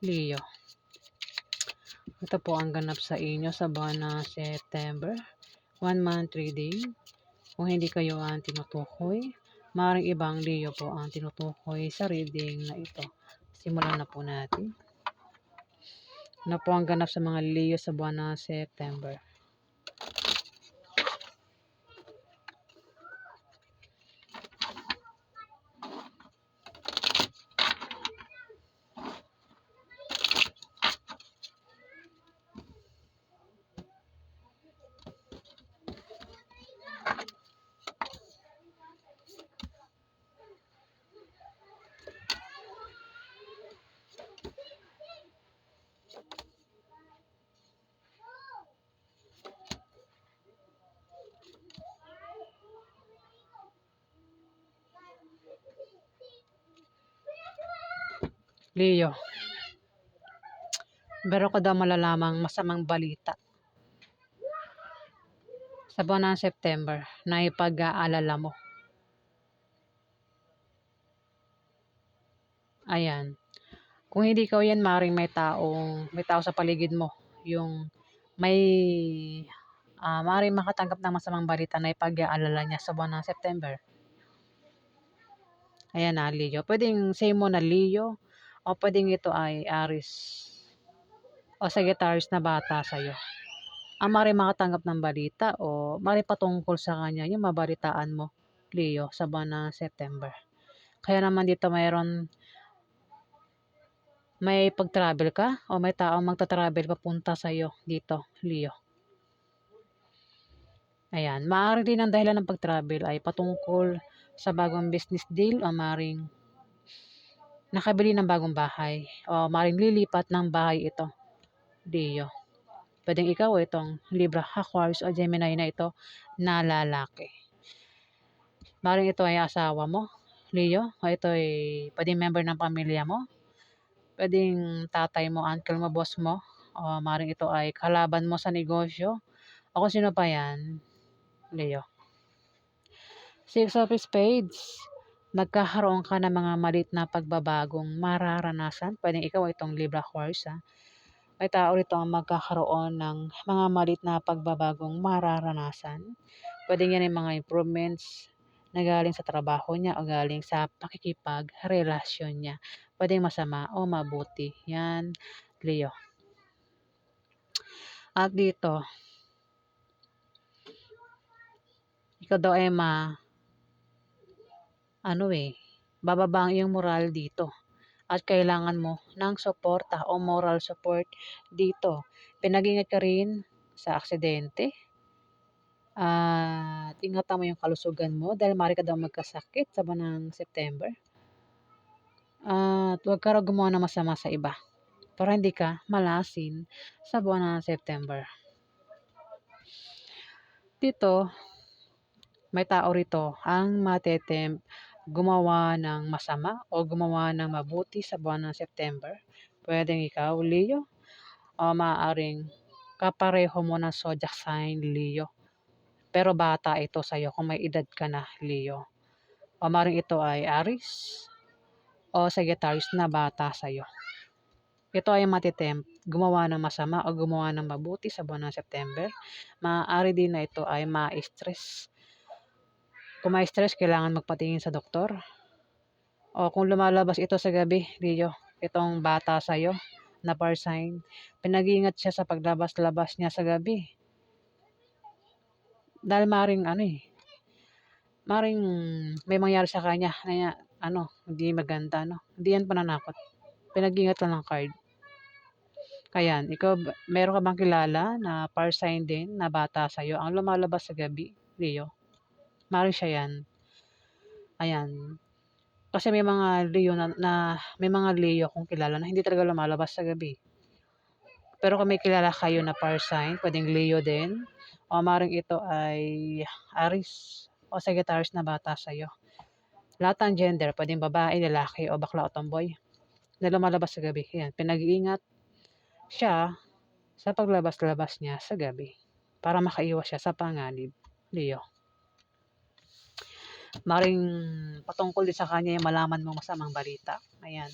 Leo. Ito po ang ganap sa inyo sa buwan ng September. 1 month reading. Kung hindi kayo ang tinutukoy, maaaring ibang Leo po ang tinutukoy sa reading na ito. Simulan na po natin. Ano po ang ganap sa mga Leo sa buwan ng September? Leo, meron ka daw malalamang masamang balita sa buwan ng September na ipag-aalala mo. Ayan. Kung hindi ikaw yan, maaaring may tao sa paligid mo. Yung may maaaring makatanggap ng masamang balita na ipag-aalala niya sa buwan ng September. Ayan na, Leo. Pwedeng same mo na Leo o pwedeng ito ay Aries o Sagittarius na bata sa'yo. Ang maaaring makatanggap ng balita o maaaring patungkol sa kanya yung mabalitaan mo, Leo, sa buwan ng September. Kaya naman dito may pag-travel ka o may taong magta-travel papunta sa'yo dito, Leo. Ayan, maaari din ang dahilan ng pag-travel ay patungkol sa bagong business deal o maaaring nakabili ng bagong bahay o maaaring lilipat ng bahay ito, Leo. Pwedeng ikaw o itong Libra, Aquarius o Gemini na ito na lalaki. Maaaring ito ay asawa mo, Leo, o ito ay pwedeng member ng pamilya mo, pwedeng tatay mo, uncle mo, boss mo, o maaaring ito ay kalaban mo sa negosyo, o kung sino pa yan, Leo. Six of Spades. Magkakaroon ka ng mga malit na pagbabagong mararanasan. Pwedeng ikaw itong Libra Aquarius, ha. May tao rito ang magkakaroon ng mga malit na pagbabagong mararanasan. Pwedeng yan yung mga improvements na galing sa trabaho niya o galing sa pakikipagrelasyon niya. Pwedeng masama o mabuti. Yan, Leo. At dito, ikaw daw ay bababa ang iyong moral dito. At kailangan mo ng suporta o moral support dito. Pinag-ingat ka rin sa aksidente. At ingatan mo yung kalusugan mo dahil maaari ka daw magkasakit sa buwan ng September. At huwag ka raw gumawa ng masama sa iba para hindi ka malasin sa buwan ng September. Dito, may tao rito ang gumawa ng masama o gumawa ng mabuti sa buwan ng September. Pwedeng ikaw, Leo, o maaaring kapareho mo ng zodiac sign, Leo. Pero bata ito sa'yo kung may edad ka na, Leo. O maaaring ito ay Aries o Sagittarius na bata sa'yo. Ito ay gumawa ng masama o gumawa ng mabuti sa buwan ng September. Maaari din na ito ay ma-stress. Kung ma-stress, kailangan magpatingin sa doktor. O kung lumalabas ito sa gabi, Leo, itong bata sa'yo na fire sign, pinag-iingat siya sa paglabas-labas niya sa gabi. Dahil maring may mangyari sa kanya na hindi maganda, Hindi yan pananakot. Pinag-iingat lang ng card. Ayan, ikaw, meron ka bang kilala na fire sign din na bata sa'yo ang lumalabas sa gabi, Leo? Maring siya yan. Ayan. Kasi may mga Leo may mga Leo kung kilala na hindi talaga lumalabas sa gabi. Pero kung may kilala kayo na fire sign, pwedeng Leo din. O maring ito ay Aries o Sagittarius na bata sa'yo. Lahat ng gender, pwedeng babae, lalaki o bakla o tomboy na lumalabas sa gabi. Yan, pinag-iingat siya sa paglabas-labas niya sa gabi para makaiwas siya sa panganib, Leo. Maring patungkol din sa kanya yung malaman mo masamang balita. Ayan.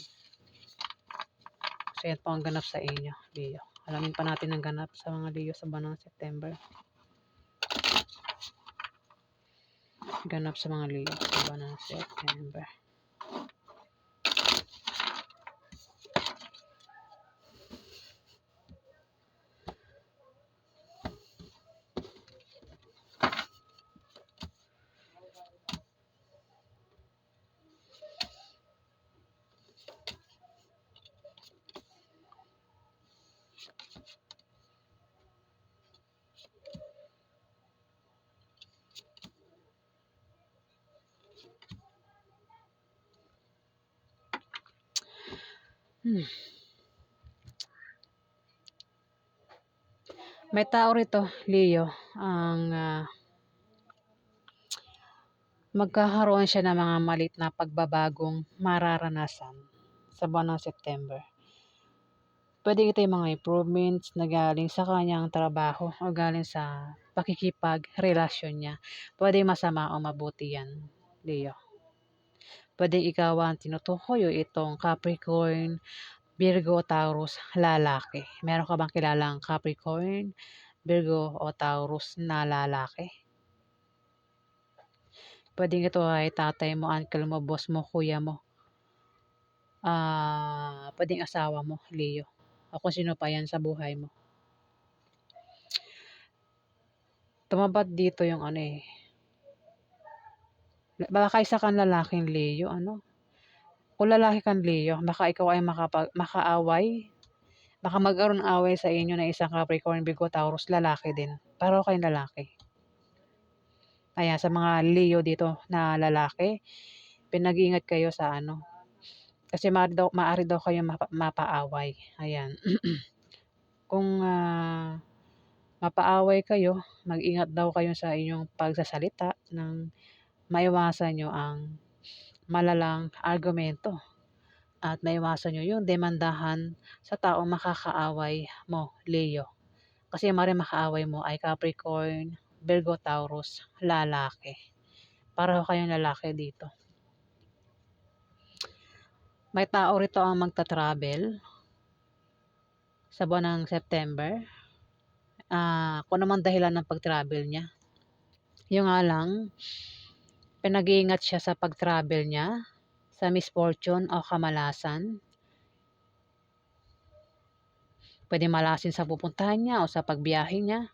So, yan po ang ganap sa inyo, Leo. Alamin pa natin ang ganap sa mga Leo sa buwan ng September. Ganap sa mga Leo sa buwan ng September. May tao rito, Leo, ang magkakaroon siya ng mga malit na pagbabagong mararanasan sa buwan ng September. Pwede ito yung mga improvements na galing sa kanyang trabaho o galing sa pakikipagrelasyon niya. Pwede masama o mabuti yan, Leo. Pwede ikaw ang tinutukoy o itong Capricorn, Virgo, Taurus, lalaki. Meron ka bang kilalang Capricorn, Virgo o Taurus na lalaki? Pwedeng ito ay tatay mo, uncle mo, boss mo, kuya mo. Pwedeng asawa mo, Leo. O kung sino pa yan sa buhay mo. Tumabad dito yung ano eh. Baka isa kang lalaking Leo, ano? Kung lalaki kang Leo, baka ikaw ay makaaway. Baka magkaroon away sa inyo na isang Capricorn, Virgo, Taurus, lalaki din. Pero kayong lalaki. Ayan, sa mga Leo dito na lalaki, pinag-iingat kayo sa ano. Kasi maaari daw kayo mapaaway. Ayan. Kung mapaaway kayo, mag-ingat daw kayo sa inyong pagsasalita nang maiwasan nyo ang malalang argumento at maiwasan nyo yung demandahan sa taong makakaaway mo, Leo. Kasi makaaway mo ay Capricorn, Virgo, Taurus, lalaki. Para kayong lalaki dito. May tao rito ang magta-travel sa buwan ng September. Kung naman dahilan ng pag-travel niya. Yung nga lang, pinag-iingat siya sa pag-travel niya, sa misfortune o kamalasan. Pwede malasin sa pupuntahan niya o sa pagbiyahe niya.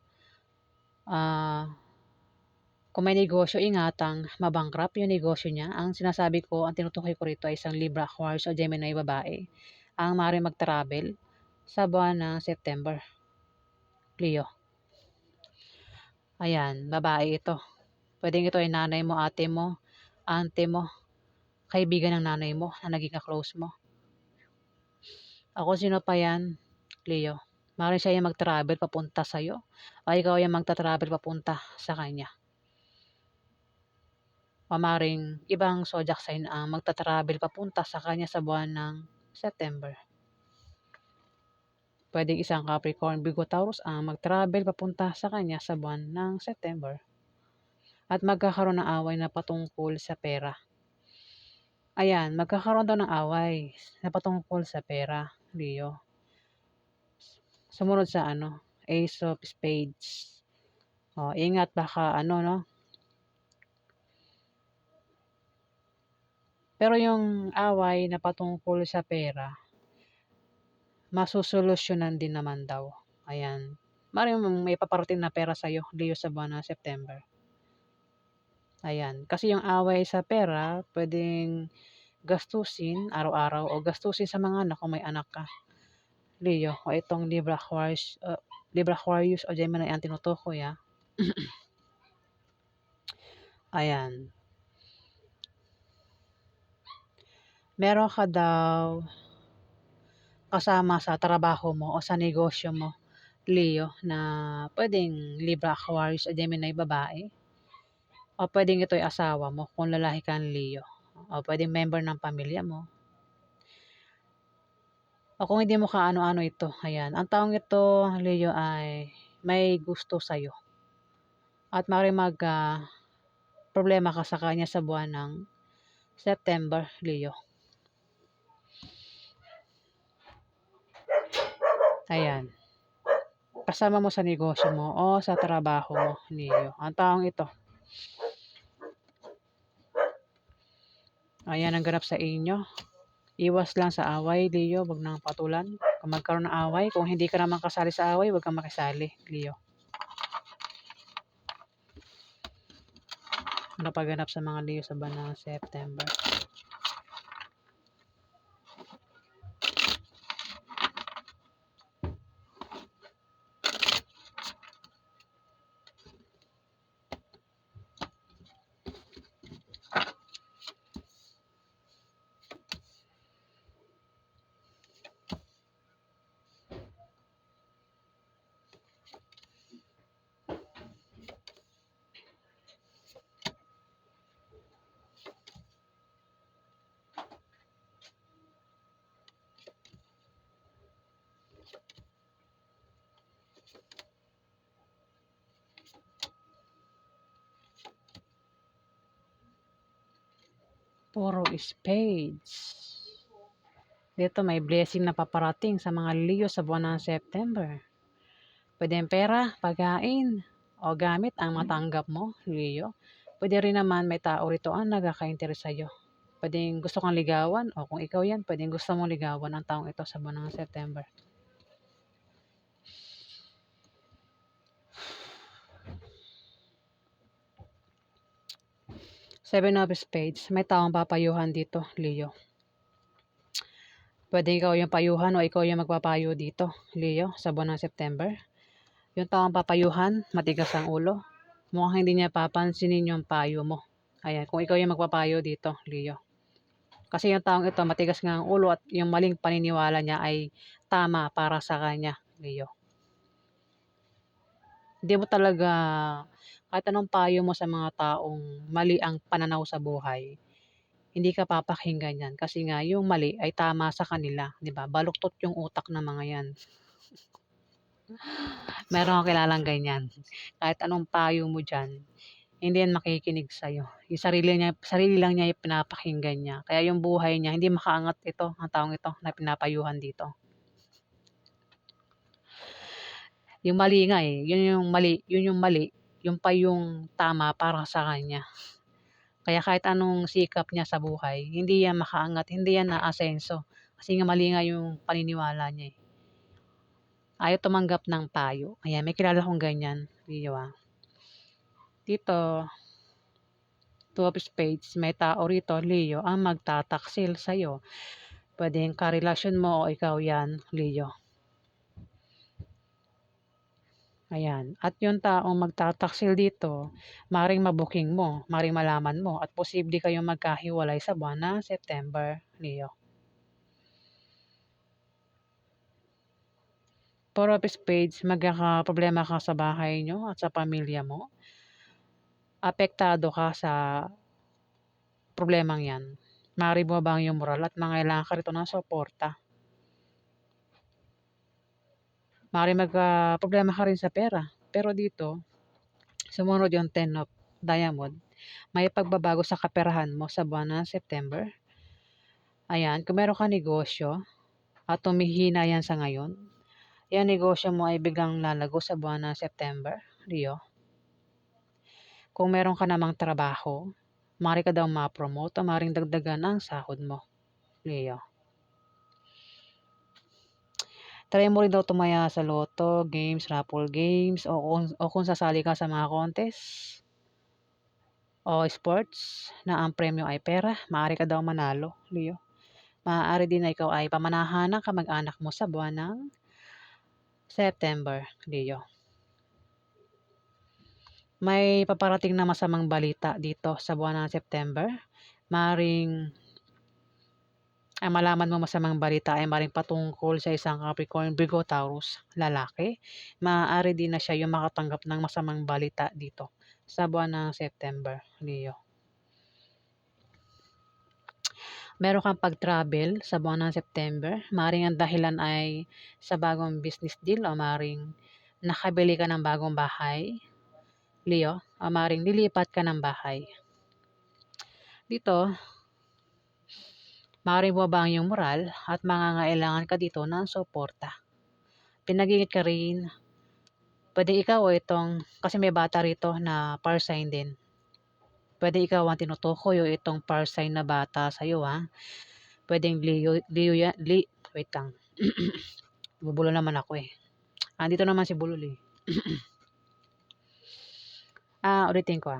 Kung may negosyo, ingatang mabankrupt yung negosyo niya. Ang sinasabi ko, ang tinutukoy ko rito ay isang Libra, Aquarius o Gemini babae. Ang maaaring mag-travel sa buwan ng September. Leo. Ayan, babae ito. Pwedeng ito ay nanay mo, ate mo, auntie mo, kaibigan ng nanay mo na naging ka-close mo. Ako sino pa yan, Leo. Maaaring siya yung mag-travel papunta sa'yo o ikaw yung magta-travel papunta sa kanya. O maaaring ibang zodiac sign ang magta-travel papunta sa kanya sa buwan ng September. Pwedeng isang Capricorn, Virgo, Taurus ang mag-travel papunta sa kanya sa buwan ng September. At magkakaroon ng away na patungkol sa pera. Ayan, magkakaroon daw ng away na patungkol sa pera, Leo. Sumunod sa Ace of Spades. Ingat baka no. Pero yung away na patungkol sa pera, masusolusyonan din naman daw. Ayan. May paparating na pera sa'yo, Leo, sa buwan ng September. Ayan. Kasi yung away sa pera, pwedeng gastusin araw-araw o gastusin sa mga anak kung may anak ka. Leo, o itong Libra Aquarius o Gemini ang tinutukoy ha. Ayan. Meron ka daw kasama sa trabaho mo o sa negosyo mo, Leo, na pwedeng Libra, Aquarius o Gemini babae. O pwedeng ito'y asawa mo kung lalaki kang Leo. O pwedeng member ng pamilya mo. O kung hindi mo kaano-ano ito, ayan. Ang taong ito, Leo, ay may gusto sa'yo. At maaaring problema ka sa kanya sa buwan ng September, Leo. Ayan. Kasama mo sa negosyo mo o sa trabaho mo, Leo. Ang taong ito. Ayan ang ganap sa inyo. Iwas lang sa away, Leo. Huwag nang patulan. Kung magkaroon ng away, kung hindi ka naman kasali sa away, huwag kang makisali, Leo. Ano pa ganap sa mga Leo sa buwan ng September? Puro spades. Dito may blessing na paparating sa mga Leo sa buwan ng September. Pwede pera, pagkain, o gamit ang matanggap mo, Leo. Pwede rin naman may tao rito ang nagkaka-interest sa'yo. Pwedeng gusto kang ligawan o kung ikaw yan, pwedeng gusto mong ligawan ang taong ito sa buwan ng September. Seven of Spades, may taong papayuhan dito, Leo. Pwede ikaw yung payuhan o ikaw yung magpapayo dito, Leo, sa buwan ng September. Yung taong papayuhan, matigas ang ulo. Mukhang hindi niya papansinin yung payo mo. Ayan, kung ikaw yung magpapayo dito, Leo. Kasi yung taong ito, matigas nga ang ulo at yung maling paniniwala niya ay tama para sa kanya, Leo. Hindi mo talaga, kahit anong payo mo sa mga taong mali ang pananaw sa buhay, hindi ka papakinggan yan. Kasi nga, yung mali ay tama sa kanila. Di ba? Baluktot yung utak ng mga yan. Meron akong kilalang ganyan. Kahit anong payo mo dyan, hindi yan makikinig sa'yo. Yung sarili lang niya yung pinapakinggan niya. Kaya yung buhay niya, hindi makaangat ito, ang taong ito na pinapayuhan dito. Yung mali nga eh, yun yung mali, yung pa yung tama para sa kanya. Kaya kahit anong sikap niya sa buhay, hindi yan makaangat, hindi yan naasenso. Kasi nga mali nga yung paniniwala niya eh. Ayaw tumanggap ng payo. Ayan, may kilala kong ganyan. Leo ah. Dito, Two of Spades, may tao rito, Leo, ang magtataksil sa'yo. Pwedeng karelasyon mo o ikaw yan, Leo. Ayan. At yung taong magtataksil dito, maring mabuking mo, maring malaman mo, at posible kayong magkahiwalay sa buwan ng September, Leo. Four of Spades, magkakaproblema ka sa bahay nyo at sa pamilya mo. Apektado ka sa problemang yan. Maaari bumaba ang iyong moral at mangailangan ka rito ng suporta. Maaari magka-problema ka rin sa pera. Pero dito, sumunod yung Ten of Diamond. May pagbabago sa kaperahan mo sa buwan ng September. Ayan, kung meron ka negosyo at tumihina yan sa ngayon, yan negosyo mo ay biglang lalago sa buwan ng September, Leo. Kung meron ka namang trabaho, maaari ka daw ma-promote o maaaring dagdagan ang sahod mo, Leo. Try mo rin daw tumaya sa loto, games, raffle games, o kung sasali ka sa mga contest o sports na ang premyo ay pera, maaari ka daw manalo, Leo. Maaari din na ikaw ay pamanahan ng kamag-anak mo sa buwan ng September, Leo. May paparating na masamang balita dito sa buwan ng September. Maring ang malaman mo masamang balita ay maring patungkol sa isang Capricorn, Virgo, Taurus, lalaki. Maaari din na siya yung makatanggap ng masamang balita dito sa buwan ng September, Leo. Meron kang pag-travel sa buwan ng September. Maring ang dahilan ay sa bagong business deal o maring nakabili ka ng bagong bahay, Leo, o maring lilipat ka ng bahay. Dito, maaaring bumaba ang iyong moral at mangangailangan ka dito ng suporta. pinag-iingat ka rin. Puwedeng ikaw o itong kasi may bata rito na fire sign din. Puwede ikaw ang tinutukoy o itong fire sign na bata sa'yo, Puwedeng Leo wait lang, nabubulol naman ako, eh. Andito naman si bulol, eh. Ulitin ko,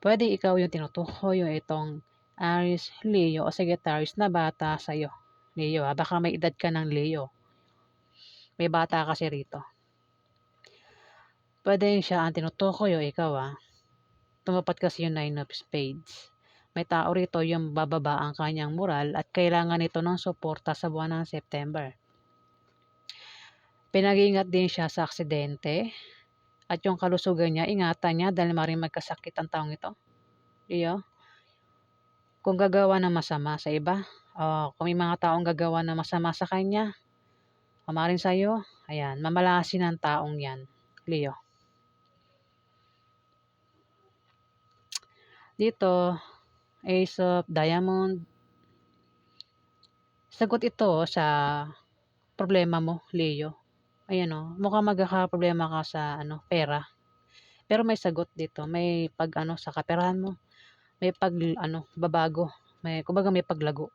Puwede ikaw yung tinutukoy o itong Aries, Leo o Sagittarius na bata sa'yo. Leo, baka may edad ka ng Leo. May bata kasi rito. Puwedeng siya ang tinutukoy o ikaw, tumapat kasi yung 9 of spades. May tao rito yung bababa ang kanyang moral at kailangan nito ng suporta sa buwan ng September. Pinag-iingat din siya sa aksidente at yung kalusugan niya, ingatan niya dahil maaaring magkasakit ang taong ito. Leo, kung gagawa ng masama sa iba, kung may mga taong gagawa ng masama sa kanya, o maaaring sa'yo, ayan, mamalasin ang taong yan, Leo. Dito, Ace of Diamond. Sagot ito sa problema mo, Leo. Ayan mukhang magkakaproblema ka sa pera. Pero may sagot dito, may sa kaperahan mo, may babago, kumbaga may paglago.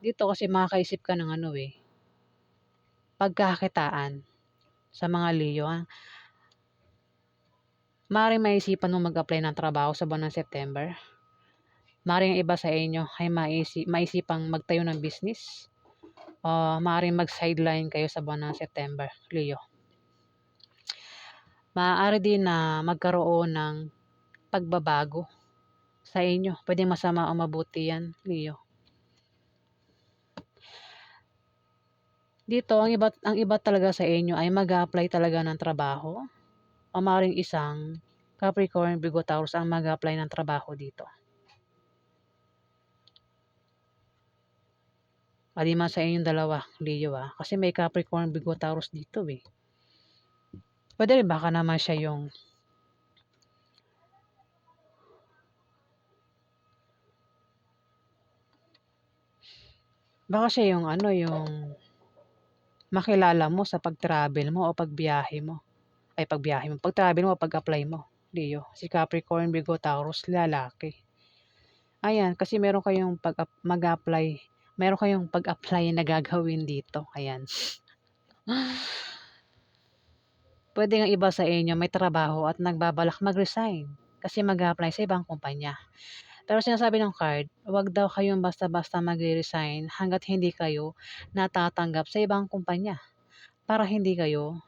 Dito kasi makakaisip ka ng pagkakakitaan sa mga Leo, Maaaring maisipan mo mag-apply ng trabaho sa buwan ng September. Maaaring iba sa inyo ay maisipang magtayo ng business. Maaaring mag-sideline kayo sa buwan ng September, Leo. Maaari din na magkaroon ng pagbabago sa inyo. Pwedeng masama o mabuti yan, Leo. Dito, ang iba talaga sa inyo ay mag-apply talaga ng trabaho. O maaaring isang Capricorn, Virgo, Taurus ang mag-apply ng trabaho dito. Aliman sa inyong dalawa, Leo, kasi may Capricorn, Virgo, Taurus dito, eh. Pwede rin baka naman siya yung yung makilala mo sa pag-travel mo o pagbiyahe mo. Pag-travel mo o pag-apply mo, Leo. Si Capricorn, Virgo, Taurus, lalaki. Ayan, kasi meron kayong pag-apply na gagawin dito. Ayan. Pwede nga iba sa inyo may trabaho at nagbabalak mag-resign kasi mag-apply sa ibang kumpanya. Pero sinasabi ng card, huwag daw kayong basta-basta mag-resign hanggat hindi kayo natatanggap sa ibang kumpanya para hindi kayo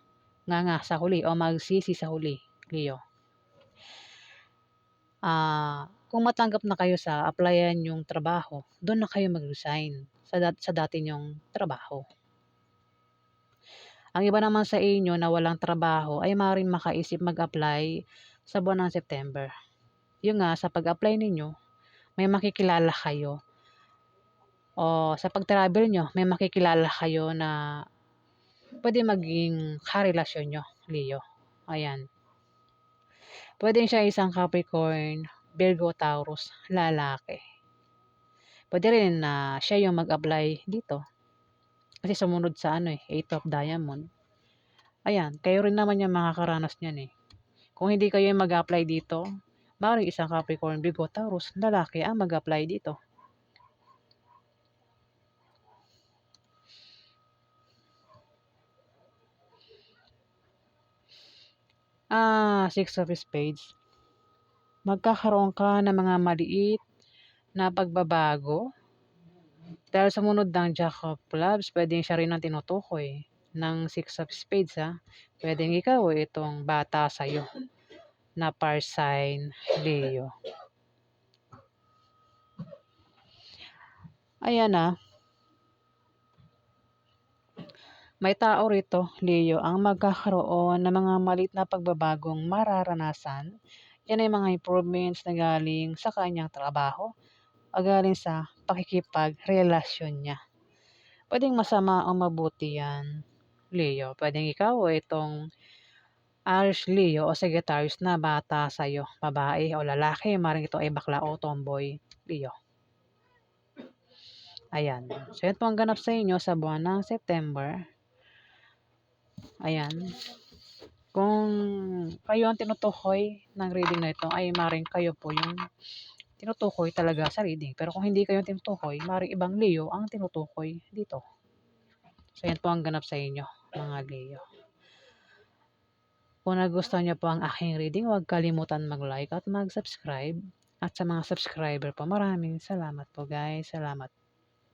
nga sa huli o magsisi sa huli, Leo. Kung matanggap na kayo sa applyan yung trabaho, doon na kayo mag-resign sa dati nyong trabaho. Ang iba naman sa inyo na walang trabaho ay maaaring makaisip mag-apply sa buwan ng September. Yung sa pag-apply ninyo, may makikilala kayo. O sa pag-travel nyo, may makikilala kayo na pwede maging karelasyon nyo, Leo. Ayan. Pwede siya isang Capricorn, Virgo, Taurus, lalaki. Pwede rin na siya yung mag-apply dito. Kasi sumunod sa 8 of Diamond. Ayan, kayo rin naman yung makakaranas niyan, eh. Kung hindi kayo yung mag-apply dito, maaaring isang Capricorn, Virgo, Taurus, lalaki ang mag-apply dito. Six of Spades. Magkakaroon ka ng mga maliit na pagbabago. Dahil sumunod ng Jack of Clubs, pwedeng siya rin ang tinutukoy ng Six of Spades, Pwedeng ikaw o itong bata sa'yo na fire sign, Leo. Ayan may tao rito, Leo, ang magkakaroon ng mga maliit na pagbabagong mararanasan. Yan ay mga improvements na galing sa kanyang trabaho o galing sa pakikipagrelasyon niya. Pwedeng masama o mabuti yan, Leo. Pwedeng ikaw o itong Aries, Leo o Sagittarius na bata sa'yo, babae o lalaki, maring ito ay bakla o tomboy, Leo. Ayan. So, yan po ang ganap sa inyo sa buwan ng September. Ayan. Kung kayo ang tinutukoy ng reading na ito, ay maring kayo po yung tinutukoy talaga sa reading. Pero kung hindi kayo tinutukoy, maring ibang Leo ang tinutukoy dito. So, yan po ang ganap sa inyo, mga Leo. Kung nagustuhan niyo po ang aking reading, huwag kalimutan mag-like at mag-subscribe. At sa mga subscriber po, maraming salamat po guys. Salamat.